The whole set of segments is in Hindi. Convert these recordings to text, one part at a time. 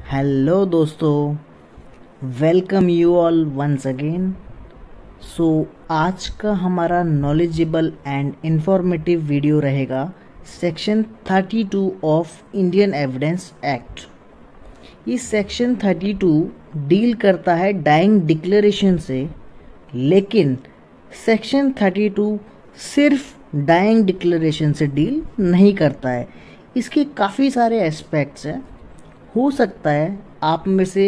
हेलो दोस्तों, welcome you all once again. So आज का हमारा नॉलेजेबल एंड इंफॉर्मेटिव वीडियो रहेगा section 32 of Indian evidence act. ये सेक्शन 32 डील करता है डाइंग डिक्लेरेशन से, लेकिन सेक्शन 32 सिर्फ डाइंग डिक्लेरेशन से डील नहीं करता है। इसके काफ़ी सारे एस्पेक्ट्स हैं। हो सकता है आप में से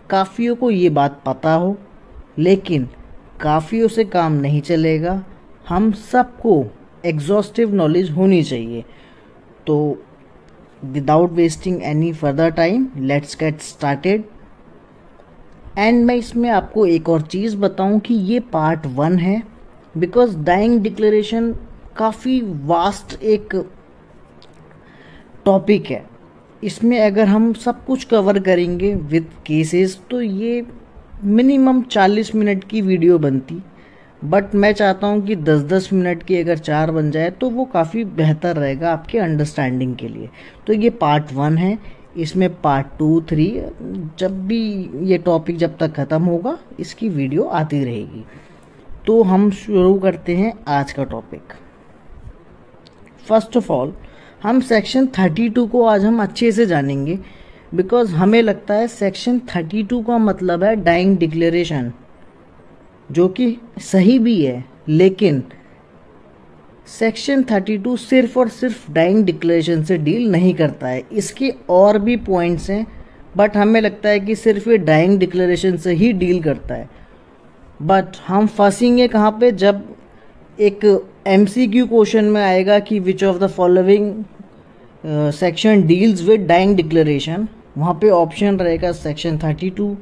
काफ़ियों को ये बात पता हो, लेकिन काफ़ियों से काम नहीं चलेगा। हम सबको एग्जॉस्टिव नॉलेज होनी चाहिए। तो without wasting any further time let's get started. And मैं इसमें आपको एक और चीज़ बताऊं कि ये पार्ट 1 है, बिकॉज डाइंग डिक्लेरेशन काफ़ी वास्ट एक टॉपिक है। इसमें अगर हम सब कुछ कवर करेंगे विद केसेस तो ये मिनिमम 40 मिनट की वीडियो बनती, बट मैं चाहता हूँ कि 10-10 मिनट की अगर 4 बन जाए तो वो काफ़ी बेहतर रहेगा आपके अंडरस्टैंडिंग के लिए। तो ये पार्ट 1 है। इसमें पार्ट 2, 3 जब भी ये टॉपिक जब तक ख़त्म होगा इसकी वीडियो आती रहेगी। तो हम शुरू करते हैं आज का टॉपिक। फर्स्ट ऑफ ऑल हम सेक्शन 32 को आज हम अच्छे से जानेंगे, बिकॉज हमें लगता है सेक्शन 32 का मतलब है डाइंग डिक्लेरेशन, जो कि सही भी है, लेकिन सेक्शन 32 सिर्फ और सिर्फ डाइंग डिक्लेरेशन से डील नहीं करता है। इसके और भी पॉइंट्स हैं, बट हमें लगता है कि सिर्फ ये डाइंग डिक्लेरेशन से ही डील करता है। बट हम फंसेंगे कहाँ पे? जब एक MCQ क्वेश्चन में आएगा कि which of the following section deals with dying declaration, वहाँ पे ऑप्शन रहेगा सेक्शन 32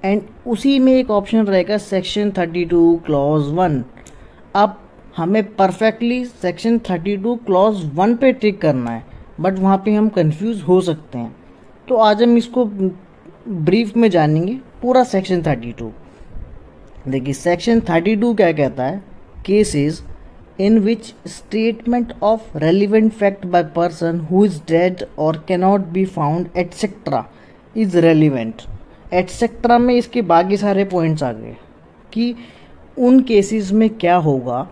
एंड उसी में एक ऑप्शन रहेगा सेक्शन 32 क्लॉज 1। अब हमें परफेक्टली सेक्शन 32 क्लॉज 1 पे टिक करना है, बट वहाँ पे हम कंफ्यूज हो सकते हैं। तो आज हम इसको ब्रीफ में जानेंगे पूरा सेक्शन 32। देखिए सेक्शन 32 क्या कहता है? Cases in which statement of relevant fact by person who is dead or cannot be found etc is relevant। etc में इसके बाकी सारे पॉइंट्स आ गए कि उन केसेस में क्या होगा,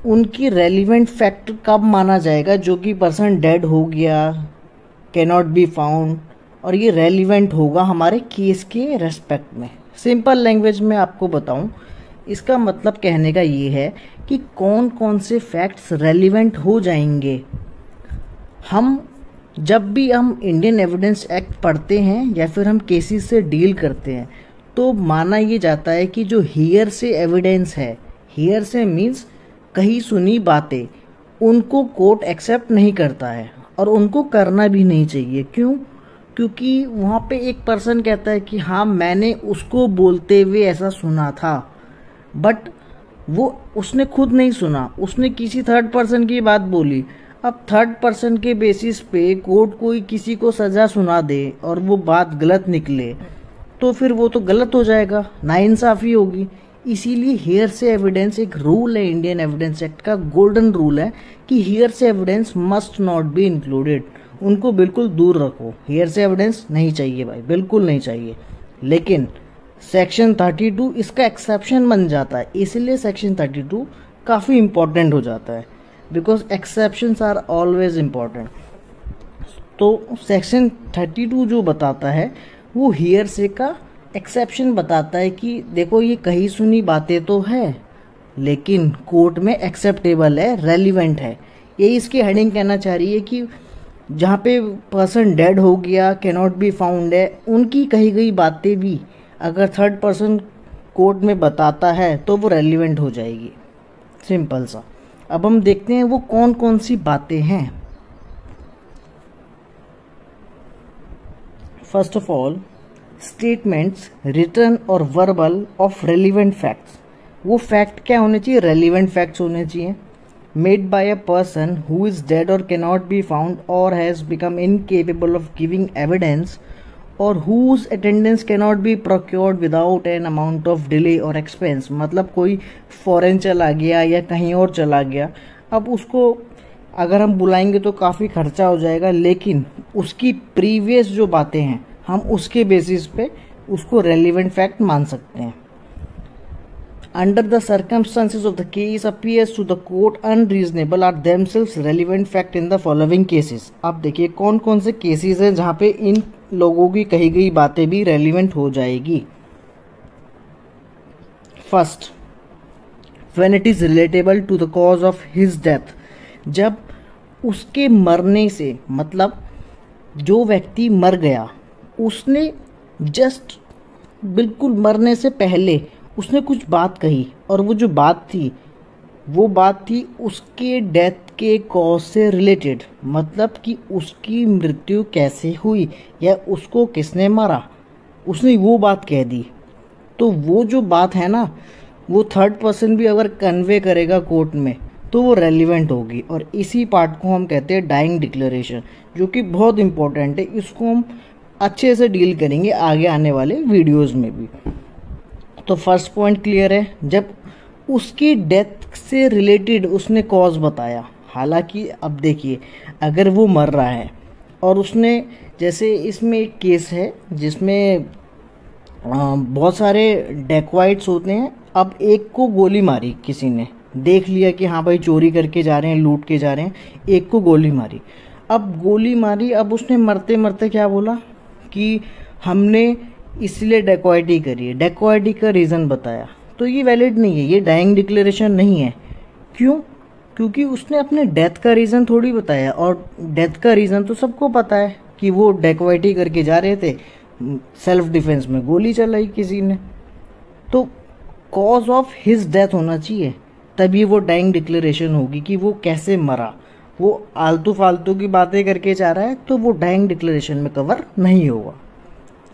उनकी रेलिवेंट फैक्ट कब माना जाएगा, जो कि पर्सन डेड हो गया, कैनॉट बी फाउंड, और ये रेलिवेंट होगा हमारे केस के रेस्पेक्ट में। सिंपल लैंग्वेज में आपको बताऊं, इसका मतलब कहने का ये है कि कौन कौन से फैक्ट्स रेलिवेंट हो जाएंगे। हम जब भी हम इंडियन एविडेंस एक्ट पढ़ते हैं या फिर हम केसेस से डील करते हैं, तो माना ये जाता है कि जो हियर से एविडेंस है, हियर से मीन्स कहीं सुनी बातें, उनको कोर्ट एक्सेप्ट नहीं करता है और उनको करना भी नहीं चाहिए। क्यों? क्योंकि वहाँ पे एक पर्सन कहता है कि हाँ मैंने उसको बोलते हुए ऐसा सुना था, बट वो उसने खुद नहीं सुना, उसने किसी थर्ड पर्सन की बात बोली। अब थर्ड पर्सन के बेसिस पे कोर्ट कोई किसी को सजा सुना दे और वो बात गलत निकले, तो फिर वो तो गलत हो जाएगा, नाइंसाफ़ी होगी। इसीलिए हियर से एविडेंस एक रूल है इंडियन एविडेंस एक्ट का, गोल्डन रूल है कि हियर से evidence must not be included. उनको बिल्कुल दूर रखो, हियर से एविडेंस नहीं चाहिए भाई, बिल्कुल नहीं चाहिए। लेकिन सेक्शन 32 इसका एक्सेप्शन बन जाता है, इसलिए सेक्शन 32 काफ़ी इंपॉर्टेंट हो जाता है, because exceptions are always important. तो सेक्शन 32 जो बताता है वो हियर से का एक्सेप्शन बताता है कि देखो ये कहीं सुनी बातें तो है, लेकिन कोर्ट में एक्सेप्टेबल है, रेलिवेंट है। यही इसकी हेडिंग कहना चाह रही है कि जहाँ पे पर्सन डेड हो गया, कैनॉट बी फाउंड है, उनकी कही गई बातें भी अगर थर्ड पर्सन कोर्ट में बताता है तो वो रेलिवेंट हो जाएगी। सिंपल सा। अब हम देखते हैं वो कौन कौन सी बातें हैं। First of all, statements written or verbal of relevant facts. वो फैक्ट क्या होने चाहिए? रेलिवेंट फैक्ट्स होने चाहिए। Made by a person who is dead or cannot be found or has become incapable of giving evidence or whose attendance cannot be procured without an amount of delay or expense। मतलब कोई फॉरेन चला गया या कहीं और चला गया, अब उसको अगर हम बुलाएंगे तो काफ़ी खर्चा हो जाएगा, लेकिन उसकी प्रीवियस जो बातें हैं हम उसके बेसिस पे उसको रेलिवेंट फैक्ट मान सकते हैं। Under the circumstances of the case appears to the court unreasonable are themselves relevant fact in the following cases। अब देखिए कौन कौन से केसेस हैं जहाँ पे इन लोगों की कही गई बातें भी रेलिवेंट हो जाएगी। First, when it is relatable to the cause of his death, जब उसके मरने से मतलब जो व्यक्ति मर गया उसने जस्ट बिल्कुल मरने से पहले उसने कुछ बात कही और वो जो बात थी वो बात थी उसके डेथ के कॉज से रिलेटेड, मतलब कि उसकी मृत्यु कैसे हुई या उसको किसने मारा, उसने वो बात कह दी। तो वो जो बात है ना वो थर्ड पर्सन भी अगर कन्वे करेगा कोर्ट में तो वो रेलिवेंट होगी। और इसी पार्ट को हम कहते हैं डाइंग डिक्लेरेशन, जो कि बहुत इंपॉर्टेंट है। इसको हम अच्छे से डील करेंगे आगे आने वाले वीडियोस में भी। तो फर्स्ट पॉइंट क्लियर है, जब उसकी डेथ से रिलेटेड उसने कॉज बताया। हालांकि अब देखिए अगर वो मर रहा है और उसने, जैसे इसमें एक केस है जिसमें बहुत सारे डेकवाइट्स होते हैं, अब एक को गोली मारी, किसी ने देख लिया कि हाँ भाई चोरी करके जा रहे हैं, लूट के जा रहे हैं, एक को गोली मारी। अब गोली मारी, अब उसने मरते मरते क्या बोला कि हमने इसलिए डेकॉइटी करी है, डेकॉइटी का रीज़न बताया। तो ये वैलिड नहीं है, ये डाइंग डिक्लेरेशन नहीं है। क्यों? क्योंकि उसने अपने डेथ का रीज़न थोड़ी बताया, और डेथ का रीज़न तो सबको पता है कि वो डेकॉइटी करके जा रहे थे, सेल्फ डिफेंस में गोली चलाई किसी ने। तो कॉज ऑफ हिज डेथ होना चाहिए, तभी वो डाइंग डिक्लेरेशन होगी कि वो कैसे मरा। वो आलतू फालतू की बातें करके जा रहा है तो वो डाइंग डिक्लेरेशन में कवर नहीं होगा।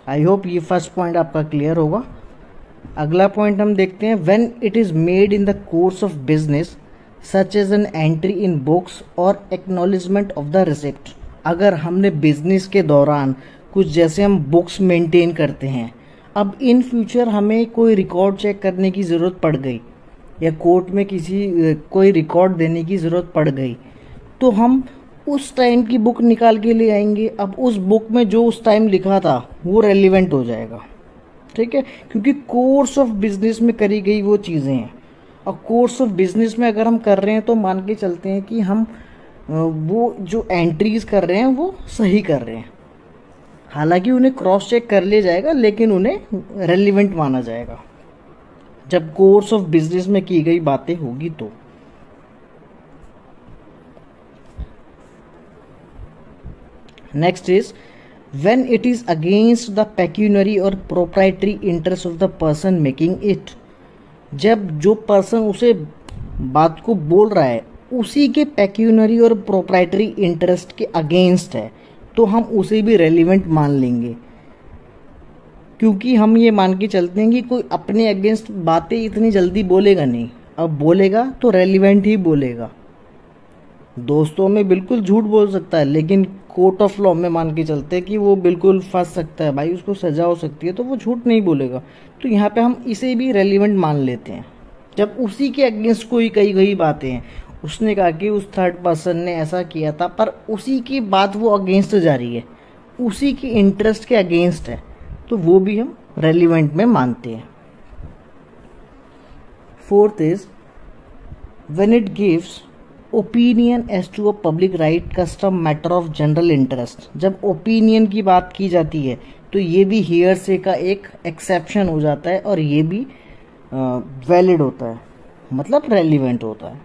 आई होप ये फर्स्ट पॉइंट आपका क्लियर होगा। अगला पॉइंट हम देखते हैं, when it is made in the course of business such as an entry in books or acknowledgement of the receipt. अगर हमने बिजनेस के दौरान कुछ, जैसे हम बुक्स मेंटेन करते हैं, अब इन फ्यूचर हमें कोई रिकॉर्ड चेक करने की ज़रूरत पड़ गई या कोर्ट में कोई रिकॉर्ड देने की ज़रूरत पड़ गई, तो हम उस टाइम की बुक निकाल के ले आएंगे। अब उस बुक में जो उस टाइम लिखा था वो रेलिवेंट हो जाएगा, ठीक है, क्योंकि कोर्स ऑफ बिजनेस में करी गई वो चीज़ें हैं। और कोर्स ऑफ बिजनेस में अगर हम कर रहे हैं तो मान के चलते हैं कि हम वो जो एंट्रीज कर रहे हैं वो सही कर रहे हैं। हालांकि उन्हें क्रॉस चेक कर लिया जाएगा, लेकिन उन्हें रेलिवेंट माना जाएगा जब कोर्स ऑफ बिजनेस में की गई बातें होगी तो। Next is when it is against the pecuniary or proprietary interest of the person making it। जब जो पर्सन उसे बात को बोल रहा है उसी के पेक्यूनरी और प्रोप्राइटरी इंटरेस्ट के अगेंस्ट है, तो हम उसे भी रेलिवेंट मान लेंगे, क्योंकि हम ये मान के चलते हैं कि कोई अपने अगेंस्ट बातें इतनी जल्दी बोलेगा नहीं। अब बोलेगा तो रेलिवेंट ही बोलेगा। दोस्तों में बिल्कुल झूठ बोल सकता है, लेकिन कोर्ट ऑफ लॉ में मान के चलते हैं कि वो बिल्कुल फंस सकता है भाई, उसको सजा हो सकती है, तो वो झूठ नहीं बोलेगा। तो यहाँ पे हम इसे भी रेलिवेंट मान लेते हैं। जब उसी के अगेंस्ट कोई कही गई बातें हैं, उसने कहा कि उस थर्ड पर्सन ने ऐसा किया था, पर उसी की बात वो अगेंस्ट जा रही है, उसी की इंटरेस्ट के अगेंस्ट है, तो वो भी हम रेलिवेंट में मानते हैं। Fourth is when it gives opinion as to a public right custom matter of general interest. जब ओपिनियन की बात की जाती है तो ये भी हियरसे का एक एक्सेप्शन हो जाता है और ये भी वैलिड होता है, मतलब रेलिवेंट होता है।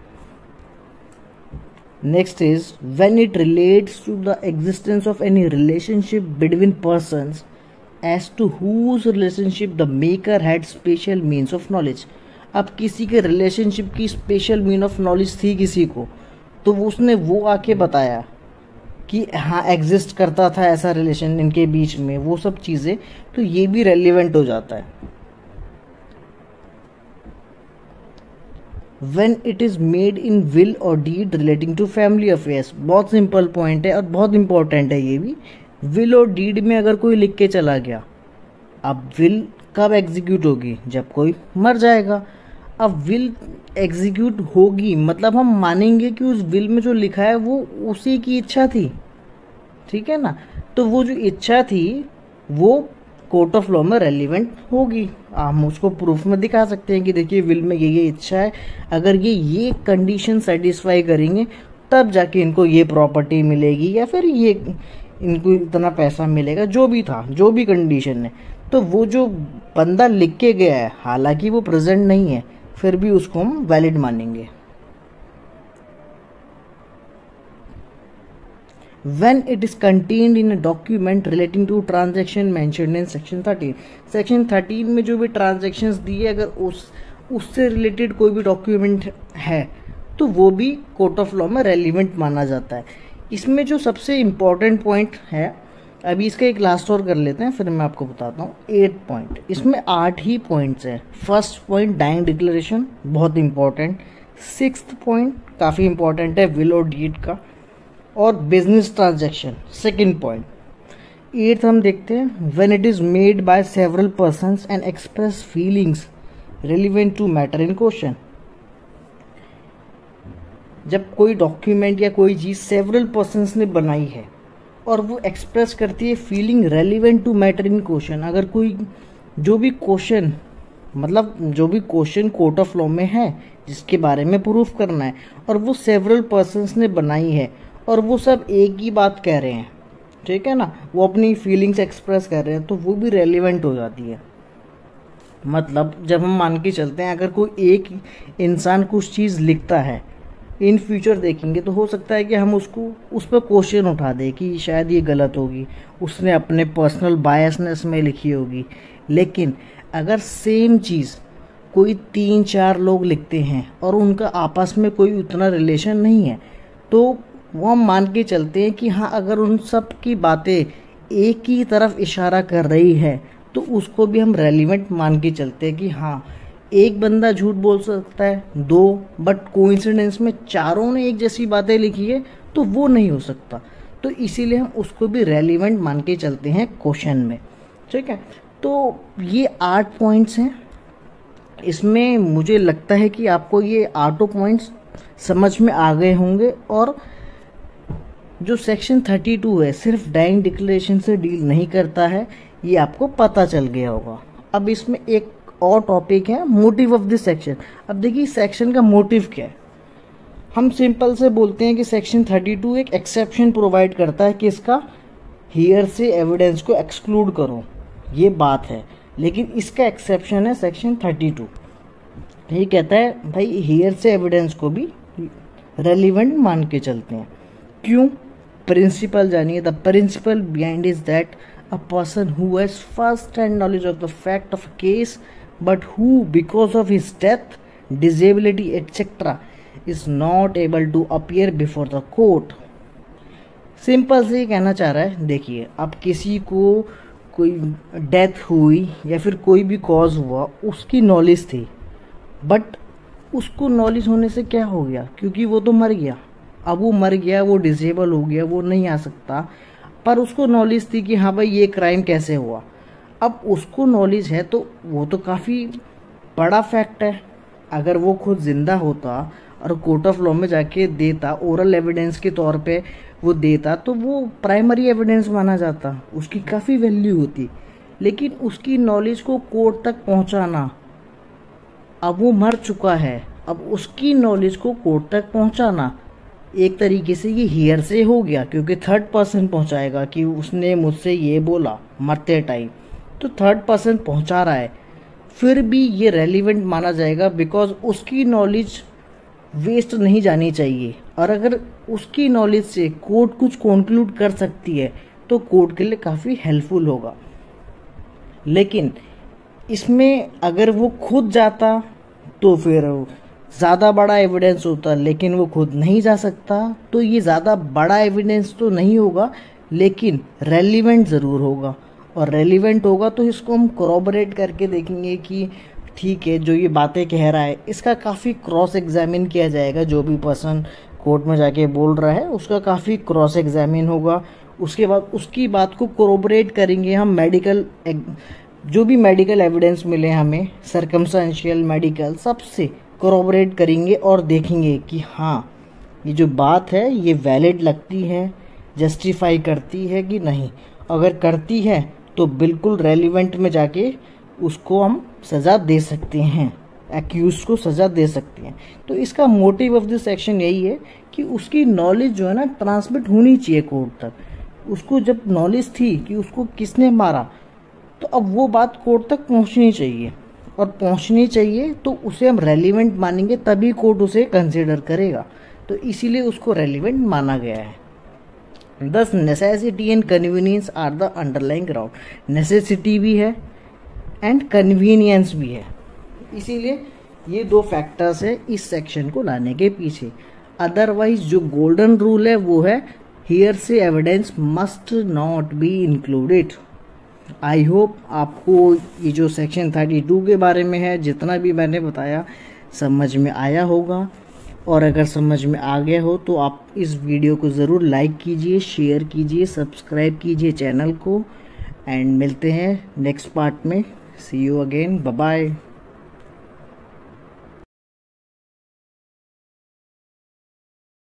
Next is when it relates to the existence of any relationship between persons as to whose relationship the maker had special means of knowledge. अब किसी के रिलेशनशिप की स्पेशल मीन ऑफ नॉलेज थी किसी को, तो उसने वो आके बताया कि हाँ एग्जिस्ट करता था ऐसा रिलेशन इनके बीच में, वो सब चीज़ें, तो ये भी रेलिवेंट हो जाता है। When it is made in will और deed relating to family affairs, बहुत सिंपल पॉइंट है और बहुत इंपॉर्टेंट है ये भी। विल और डीड में अगर कोई लिख के चला गया, अब विल कब एग्जीक्यूट होगी? जब कोई मर जाएगा। अब विल एग्जीक्यूट होगी मतलब हम मानेंगे कि उस विल में जो लिखा है वो उसी की इच्छा थी, ठीक है ना। तो वो जो इच्छा थी वो कोर्ट ऑफ लॉ में रेलिवेंट होगी। हम उसको प्रूफ में दिखा सकते हैं कि देखिए विल में ये इच्छा है, अगर ये कंडीशन सेटिस्फाई करेंगे तब जाके इनको ये प्रॉपर्टी मिलेगी या फिर ये इनको इतना पैसा मिलेगा, जो भी था, जो भी कंडीशन है। तो वो जो बंदा लिख के गया है, हालांकि वो प्रेजेंट नहीं है, फिर भी उसको हम वैलिड मानेंगे। When it is contained in a document relating to transaction mentioned in section 13, section 13 में जो भी transactions दिए, अगर उससे रिलेटेड कोई भी डॉक्यूमेंट है तो वो भी कोर्ट ऑफ लॉ में रेलिवेंट माना जाता है। इसमें जो सबसे इम्पॉर्टेंट पॉइंट है, अभी इसका एक लास्ट और कर लेते हैं फिर मैं आपको बताता हूँ। 8 पॉइंट, इसमें 8 ही पॉइंट्स हैं। फर्स्ट पॉइंट डाइंग डिक्लेरेशन, बहुत इंपॉर्टेंट। 6th पॉइंट काफ़ी इंपॉर्टेंट है, विल और डीड का। और business transaction, second point. 8th हम देखते हैं, when it is made by several persons and express feelings relevant to matter in question. जब कोई डॉक्यूमेंट या कोई चीज सेवरल पर्सन्स ने बनाई है और वो एक्सप्रेस करती है feeling relevant to matter in question, अगर कोई जो भी क्वेश्चन, मतलब जो भी क्वेश्चन कोर्ट ऑफ लॉ में है जिसके बारे में प्रूफ करना है, और वो सेवरल पर्सन्स ने बनाई है और वो सब एक ही बात कह रहे हैं, ठीक है ना, वो अपनी फीलिंग्स एक्सप्रेस कर रहे हैं, तो वो भी रेलिवेंट हो जाती है। मतलब जब हम मान के चलते हैं, अगर कोई एक इंसान कुछ चीज़ लिखता है, इन फ्यूचर देखेंगे तो हो सकता है कि हम उसको उस पर क्वेश्चन उठा दें कि शायद ये गलत होगी, उसने अपने पर्सनल बायसनेस में लिखी होगी। लेकिन अगर सेम चीज़ कोई 3-4 लोग लिखते हैं और उनका आपस में कोई उतना रिलेशन नहीं है, तो वो हम मान के चलते हैं कि हाँ, अगर उन सब की बातें एक ही तरफ इशारा कर रही है तो उसको भी हम रेलिवेंट मान के चलते हैं कि हाँ, एक बंदा झूठ बोल सकता है, 2, बट कोइंसिडेंस में चारों ने एक जैसी बातें लिखी है तो वो नहीं हो सकता। तो इसीलिए हम उसको भी रेलिवेंट मान के चलते हैं क्वेश्चन में, ठीक है। तो ये 8 पॉइंट्स हैं। इसमें मुझे लगता है कि आपको ये 8 पॉइंट्स समझ में आ गए होंगे, और जो सेक्शन 32 है सिर्फ डाइंग डिक्लेरेशन से डील नहीं करता है, ये आपको पता चल गया होगा। अब इसमें एक और टॉपिक है, मोटिव ऑफ दिस सेक्शन। अब देखिए सेक्शन का मोटिव क्या है। हम सिंपल से बोलते हैं कि सेक्शन 32 एक एक्सेप्शन प्रोवाइड करता है कि इसका हियर से एविडेंस को एक्सक्लूड करो, ये बात है। लेकिन इसका एक्सेप्शन है सेक्शन 32। ये कहता है भाई हियर से एविडेंस को भी रेलिवेंट मान के चलते हैं। क्यों? प्रिंसिपल जानिए। The principle behind is that a person who has first hand knowledge of the fact of a case but who because of his death, disability etcetera is not able to appear before the court. Simple से कहना चाह रहा है, देखिए अब किसी को कोई डेथ हुई या फिर कोई भी कॉज हुआ, उसकी नॉलेज थी, बट उसको नॉलेज होने से क्या हो गया, क्योंकि वो तो मर गया। अब वो मर गया, वो डिसेबल हो गया, वो नहीं आ सकता, पर उसको नॉलेज थी कि हाँ भाई ये क्राइम कैसे हुआ। अब उसको नॉलेज है तो वो तो काफ़ी बड़ा फैक्ट है। अगर वो खुद जिंदा होता और कोर्ट ऑफ लॉ में जाके देता, ओरल एविडेंस के तौर पे वो देता, तो वो प्राइमरी एविडेंस माना जाता, उसकी काफ़ी वैल्यू होती। लेकिन उसकी नॉलेज को कोर्ट तक पहुंचाना, अब वो मर चुका है, अब उसकी नॉलेज को कोर्ट तक पहुंचाना एक तरीके से ये हियर से हो गया, क्योंकि थर्ड पर्सन पहुंचाएगा कि उसने मुझसे ये बोला मरते टाइम, तो थर्ड पर्सन पहुंचा रहा है, फिर भी ये रेलिवेंट माना जाएगा, बिकॉज उसकी नॉलेज वेस्ट नहीं जानी चाहिए। और अगर उसकी नॉलेज से कोर्ट कुछ कंक्लूड कर सकती है तो कोर्ट के लिए काफ़ी हेल्पफुल होगा। लेकिन इसमें अगर वो खुद जाता तो फिर ज़्यादा बड़ा एविडेंस होता, लेकिन वो खुद नहीं जा सकता, तो ये ज़्यादा बड़ा एविडेंस तो नहीं होगा, लेकिन रेलिवेंट ज़रूर होगा। और रेलिवेंट होगा तो इसको हम कोरोबरेट करके देखेंगे कि ठीक है, जो ये बातें कह रहा है इसका काफ़ी क्रॉस एग्जामिन किया जाएगा। जो भी पर्सन कोर्ट में जाके बोल रहा है उसका काफ़ी क्रॉस एग्जामिन होगा। उसके बाद उसकी बात को कोरोबरेट करेंगे हम, मेडिकल जो भी मेडिकल एविडेंस मिले हमें, सर्कमस्टेंशियल मेडिकल, सबसे कोरोबरेट करेंगे और देखेंगे कि हाँ ये जो बात है ये वैलिड लगती है, जस्टिफाई करती है कि नहीं। अगर करती है तो बिल्कुल रेलिवेंट में जाके उसको हम सज़ा दे सकते हैं, एक्यूज को सज़ा दे सकते हैं। तो इसका मोटिव ऑफ दिस सेक्शन यही है कि उसकी नॉलेज जो है ना ट्रांसमिट होनी चाहिए कोर्ट तक। उसको जब नॉलेज थी कि उसको किसने मारा, तो अब वो बात कोर्ट तक पहुंचनी चाहिए, और पहुंचनी चाहिए तो उसे हम रेलिवेंट मानेंगे, तभी कोर्ट उसे कंसिडर करेगा। तो इसीलिए उसको रेलिवेंट माना गया है। Thus necessity and convenience are the underlying ground. Necessity भी है एंड कन्वीनियंस भी है, इसीलिए ये दो फैक्टर्स है इस सेक्शन को लाने के पीछे। अदरवाइज जो गोल्डन रूल है वो है हियर से evidence must not be included. I hope आपको ये जो सेक्शन 32 के बारे में है, जितना भी मैंने बताया, समझ में आया होगा। और अगर समझ में आ गया हो तो आप इस वीडियो को ज़रूर लाइक कीजिए, शेयर कीजिए, सब्सक्राइब कीजिए चैनल को। एंड मिलते हैं नेक्स्ट पार्ट में। सी यू अगेन, बाय बाय।